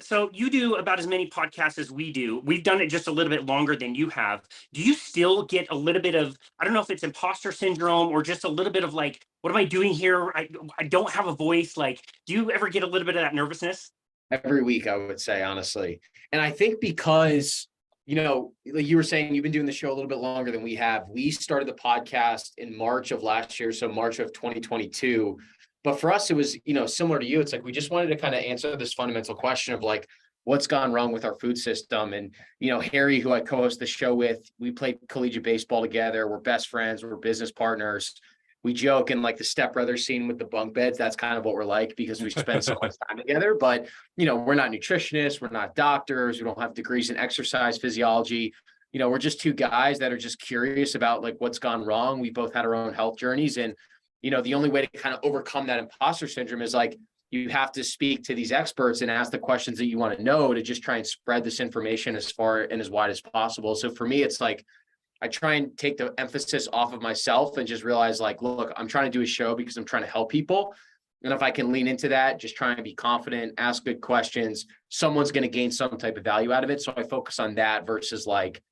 So you do about as many podcasts as we do. We've done it just a little bit longer than you have. Do you still get a little bit of, I don't know if it's imposter syndrome or just a little bit of like, what am I doing here? I don't have a voice. Like, do you ever get a little bit of that nervousness? Every week, I would say, honestly. And I think because, like you were saying, you've been doing the show a little bit longer than we have. We started the podcast in March of last year, so March of 2022. But for us, it was, similar to you. It's like, we just wanted to kind of answer this fundamental question of like, what's gone wrong with our food system? And, Harry, who I co-host the show with, we played collegiate baseball together. We're best friends. We're business partners. We joke in like the Step Brothers scene with the bunk beds. That's kind of what we're like because we spend so much time together. But, we're not nutritionists. We're not doctors. We don't have degrees in exercise physiology. We're just two guys that are just curious about like what's gone wrong. We both had our own health journeys. And, the only way to kind of overcome that imposter syndrome is like, you have to speak to these experts and ask the questions that you want to know to just try and spread this information as far and as wide as possible. So for me, it's like, I try and take the emphasis off of myself and just realize like, look, I'm trying to do a show because I'm trying to help people. And if I can lean into that, just try and be confident, ask good questions, someone's going to gain some type of value out of it. So I focus on that versus like,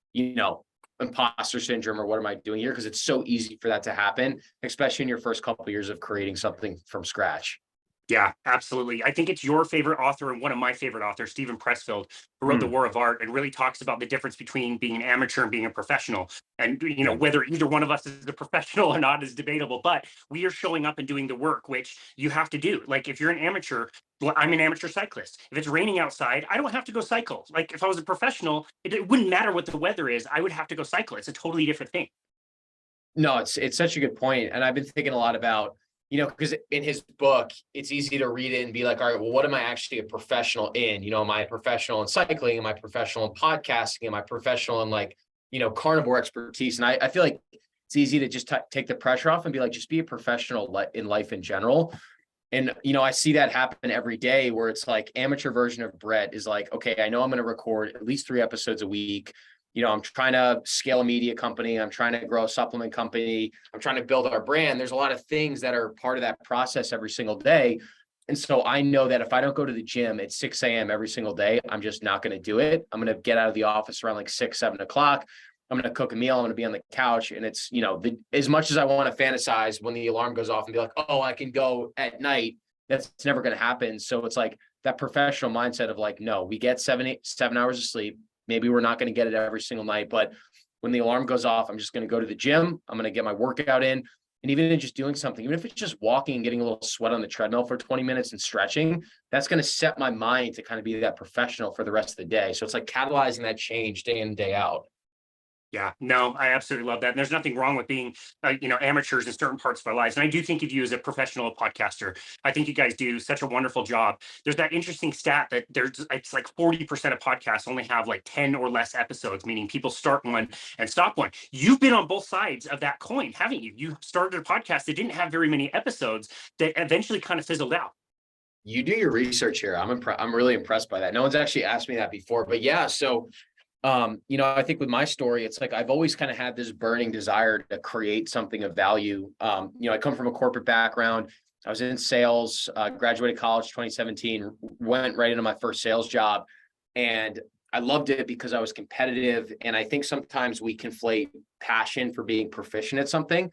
imposter syndrome or what am I doing here? Because it's so easy for that to happen, especially in your first couple of years of creating something from scratch. Yeah, absolutely. I think it's your favorite author and one of my favorite authors, Stephen Pressfield, who wrote The War of Art and really talks about the difference between being an amateur and being a professional. And, whether either one of us is a professional or not is debatable, but we are showing up and doing the work, which you have to do. Like if you're an amateur, I'm an amateur cyclist. If it's raining outside, I don't have to go cycle. Like if I was a professional, it wouldn't matter what the weather is. I would have to go cycle. It's a totally different thing. No, it's such a good point. And I've been thinking a lot about, because in his book, it's easy to read it and be like, all right, well, what am I actually a professional in? Am I a professional in cycling? Am I professional in podcasting? Am I professional in like, carnivore expertise? And I feel like it's easy to just take the pressure off and be like, just be a professional in life in general. And, I see that happen every day where it's like amateur version of Brett is like, okay, I know I'm going to record at least 3 episodes a week. I'm trying to scale a media company. I'm trying to grow a supplement company. I'm trying to build our brand. There's a lot of things that are part of that process every single day. And so I know that if I don't go to the gym at 6 a.m. every single day, I'm just not going to do it. I'm going to get out of the office around like 6, 7 o'clock. I'm going to cook a meal. I'm going to be on the couch. And it's, as much as I want to fantasize when the alarm goes off and be like, oh, I can go at night. That's never going to happen. So it's like that professional mindset of like, no, we get 7 hours of sleep. Maybe we're not going to get it every single night, but when the alarm goes off, I'm just going to go to the gym. I'm going to get my workout in. And even in just doing something, even if it's just walking and getting a little sweat on the treadmill for 20 minutes and stretching, that's going to set my mind to kind of be that professional for the rest of the day. So it's like catalyzing that change day in and day out. Yeah, no, I absolutely love that. And there's nothing wrong with being, amateurs in certain parts of our lives. And I do think of you as a professional podcaster. I think you guys do such a wonderful job. There's that interesting stat that it's like 40% of podcasts only have like 10 or less episodes, meaning people start one and stop one. You've been on both sides of that coin, haven't you? You started a podcast that didn't have very many episodes that eventually kind of fizzled out. You do your research here. I'm really impressed by that. No one's actually asked me that before, but yeah. So I think with my story, it's like I've always kind of had this burning desire to create something of value. I come from a corporate background. I was in sales, graduated college 2017, went right into my first sales job. And I loved it because I was competitive. And I think sometimes we conflate passion for being proficient at something.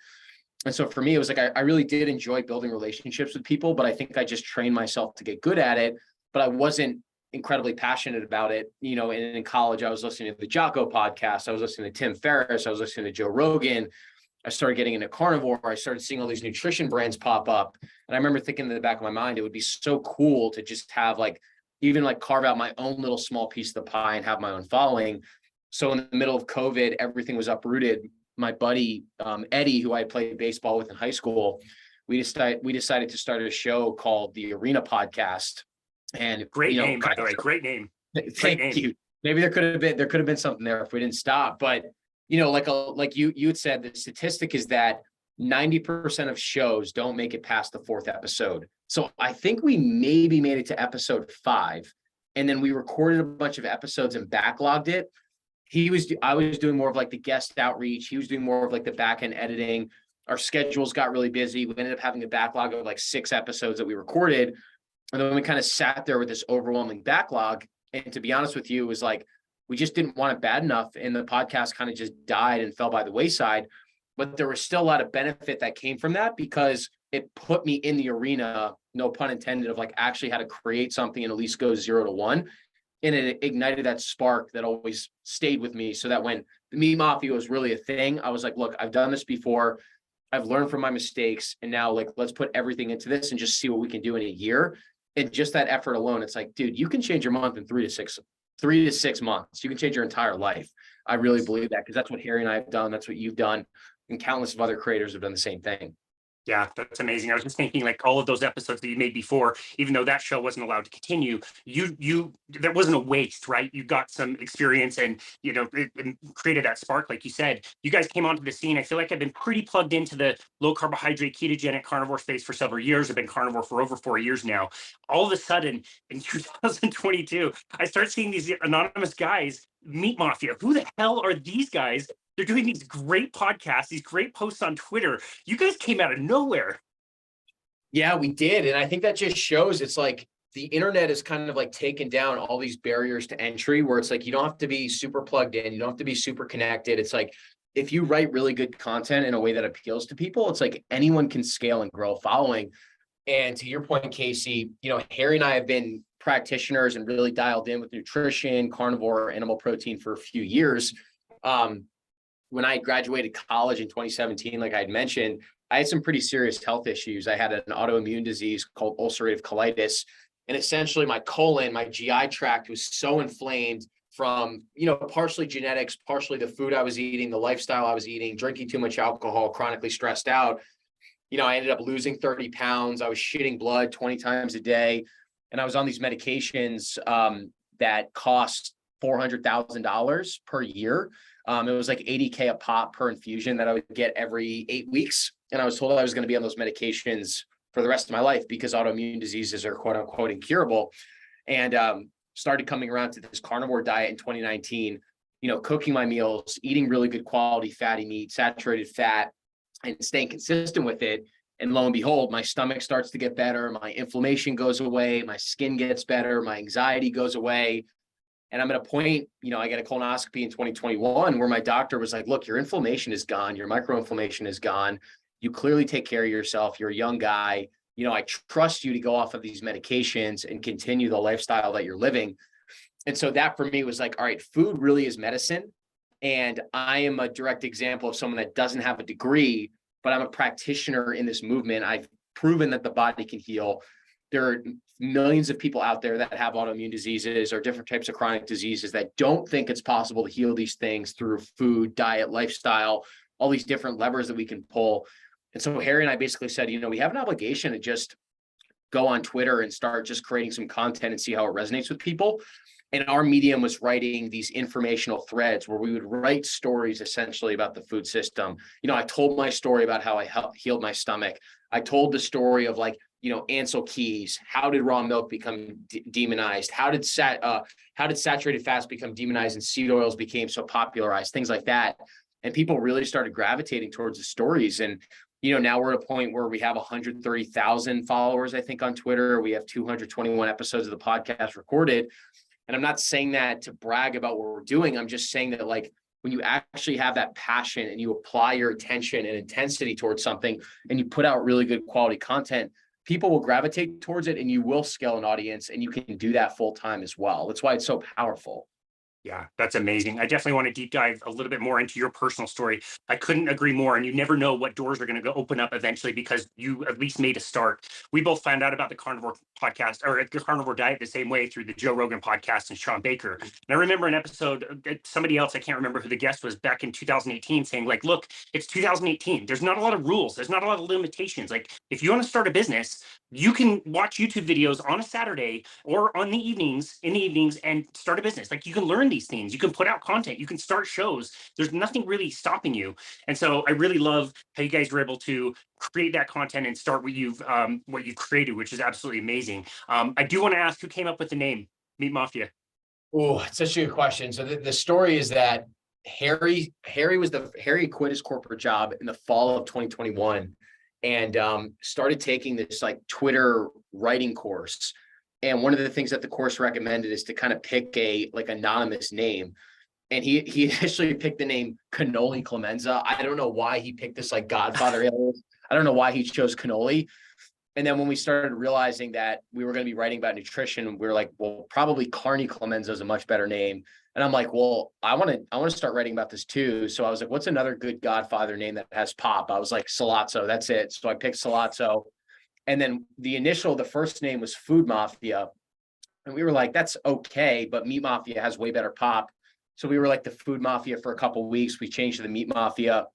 And so for me, it was like I really did enjoy building relationships with people, but I think I just trained myself to get good at it. But I wasn't incredibly passionate about it. In college, I was listening to the Jocko podcast. I was listening to Tim Ferriss. I was listening to Joe Rogan. I started getting into Carnivore. I started seeing all these nutrition brands pop up. And I remember thinking in the back of my mind, it would be so cool to just have even carve out my own little small piece of the pie and have my own following. So in the middle of COVID, everything was uprooted. My buddy, Eddie, who I played baseball with in high school, we decided to start a show called the Arena Podcast. And great name, by the way. Great name. Thank you. Maybe there could have been something there if we didn't stop. But like you had said, the statistic is that 90% of shows don't make it past the 4th episode. So I think we maybe made it to episode 5, and then we recorded a bunch of episodes and backlogged it. I was doing more of like the guest outreach. He was doing more of like the back end editing. Our schedules got really busy. We ended up having a backlog of like 6 episodes that we recorded. And then we kind of sat there with this overwhelming backlog. And to be honest with you, it was like, we just didn't want it bad enough. And the podcast kind of just died and fell by the wayside. But there was still a lot of benefit that came from that, because it put me in the arena, no pun intended, of like actually how to create something and at least go 0 to 1. And it ignited that spark that always stayed with me. So that when the Meat Mafia was really a thing, I was like, look, I've done this before. I've learned from my mistakes. And now, like, let's put everything into this and just see what we can do in a year. And just that effort alone, it's like, dude, you can change your month in 3 to 6 months. You can change your entire life. I really believe that, because that's what Harry and I have done. That's what you've done. And countless of other creators have done the same thing. Yeah, that's amazing. I was just thinking, like, all of those episodes that you made before, even though that show wasn't allowed to continue, you there wasn't a waste, right? You got some experience, and it created that spark, like you said. You guys came onto the scene. I feel like I've been pretty plugged into the low carbohydrate ketogenic carnivore space for several years. I've been carnivore for over 4 years now. All of a sudden, in 2022, I start seeing these anonymous guys, Meat Mafia. Who the hell are these guys? They're doing these great podcasts, these great posts on Twitter. You guys came out of nowhere. Yeah, we did. And I think that just shows, it's like the internet is kind of like taken down all these barriers to entry, where it's like, you don't have to be super plugged in. You don't have to be super connected. It's like, if you write really good content in a way that appeals to people, it's like anyone can scale and grow a following. And to your point, Casey, Harry and I have been practitioners and really dialed in with nutrition, carnivore, animal protein for a few years. When I graduated college in 2017, like I had mentioned, I had some pretty serious health issues. I had an autoimmune disease called ulcerative colitis. And essentially my colon, my GI tract was so inflamed from, partially genetics, partially the food I was eating, the lifestyle I was eating, drinking too much alcohol, chronically stressed out. I ended up losing 30 pounds. I was shitting blood 20 times a day. And I was on these medications that cost $400,000 per year. It was like $80K a pop per infusion that I would get every 8 weeks. And I was told I was going to be on those medications for the rest of my life, because autoimmune diseases are quote unquote incurable. And started coming around to this carnivore diet in 2019, cooking my meals, eating really good quality fatty meat, saturated fat, and staying consistent with it. And lo and behold, my stomach starts to get better. My inflammation goes away. My skin gets better. My anxiety goes away. And I'm at a point, I got a colonoscopy in 2021 where my doctor was like, look, your inflammation is gone. Your microinflammation is gone. You clearly take care of yourself. You're a young guy. I trust you to go off of these medications and continue the lifestyle that you're living. And so that for me was like, all right, food really is medicine. And I am a direct example of someone that doesn't have a degree, but I'm a practitioner in this movement. I've proven that the body can heal. There are millions of people out there that have autoimmune diseases or different types of chronic diseases that don't think it's possible to heal these things through food, diet, lifestyle, all these different levers that we can pull. And so Harry and I basically said, we have an obligation to just go on Twitter and start just creating some content and see how it resonates with people. And our medium was writing these informational threads where we would write stories essentially about the food system. I told my story about how I healed my stomach. I told the story of Ansel Keys. How did raw milk become demonized? How did saturated fats become demonized and seed oils became so popularized? Things like that. And people really started gravitating towards the stories. And, now we're at a point where we have 130,000 followers, I think, on Twitter. We have 221 episodes of the podcast recorded. And I'm not saying that to brag about what we're doing. I'm just saying that when you actually have that passion and you apply your attention and intensity towards something and you put out really good quality content, people will gravitate towards it and you will scale an audience, and you can do that full time as well. That's why it's so powerful. Yeah, that's amazing. I definitely want to deep dive a little bit more into your personal story. I couldn't agree more. And you never know what doors are going to go open up eventually, because you at least made a start. We both found out about the Carnivore podcast, or the Carnivore diet, the same way through the Joe Rogan podcast and Sean Baker. And I remember an episode, somebody else, I can't remember who the guest was, back in 2018, saying look, it's 2018. There's not a lot of rules. There's not a lot of limitations. If you want to start a business, you can watch YouTube videos on a Saturday or in the evenings and start a business. You can learn these things. You can put out content. You can start shows. There's nothing really stopping you. And so I really love how you guys were able to create that content and start what you've created, which is absolutely amazing. I do want to ask, who came up with the name Meat Mafia? Oh, it's such a good question. So the story is that Harry quit his corporate job in the fall of 2021. and started taking this like Twitter writing course. And one of the things that the course recommended is to kind of pick a like anonymous name. And he initially picked the name Cannoli Clemenza. I don't know why he picked this like Godfather alias. I don't know why he chose Cannoli. And then when we started realizing that we were going to be writing about nutrition, we were like, well, probably Carney Clemenza is a much better name. And I'm like, well, I want to start writing about this too. So I was like, what's another good Godfather name that has pop? I was like, Salazzo, that's it. So I picked Salazzo. And then the first name was Food Mafia. And we were like, that's okay, but Meat Mafia has way better pop. So we were like the Food Mafia for a couple of weeks. We changed to the Meat Mafia.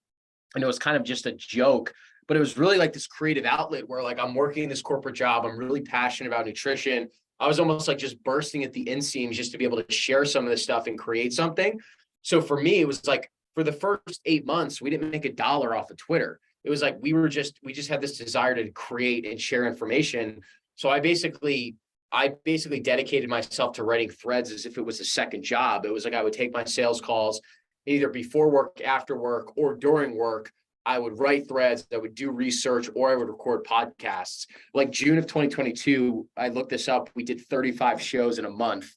And it was kind of just a joke, but it was really like this creative outlet where like I'm working this corporate job. I'm really passionate about nutrition. I was almost like just bursting at the inseams just to be able to share some of this stuff and create something. So for me, it was like for the first 8 months, we didn't make $1 off of Twitter. It was like we just had this desire to create and share information. So I basically dedicated myself to writing threads as if it was a second job. It was like I would take my sales calls either before work, after work, or during work. I would write threads, I would do research, or I would record podcasts. Like June of 2022, I looked this up. We did 35 shows in a month.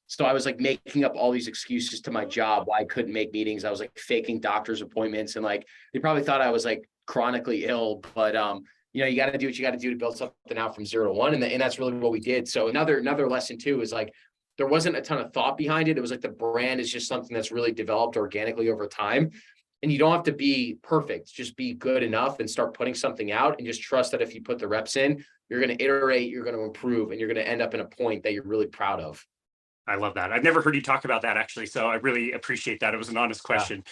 So I was like making up all these excuses to my job why I couldn't make meetings. I was like faking doctor's appointments, and like they probably thought I was like chronically ill, but you know, you got to do what you got to do to build something out from 0 to 1. And that's really what we did. So another lesson too is like, there wasn't a ton of thought behind it. It was like the brand is just something that's really developed organically over time. And you don't have to be perfect, just be good enough and start putting something out, and just trust that if you put the reps in, you're going to iterate, you're going to improve, and you're going to end up in a point that you're really proud of. I love that. I've never heard you talk about that actually, so I really appreciate that. It was an honest question.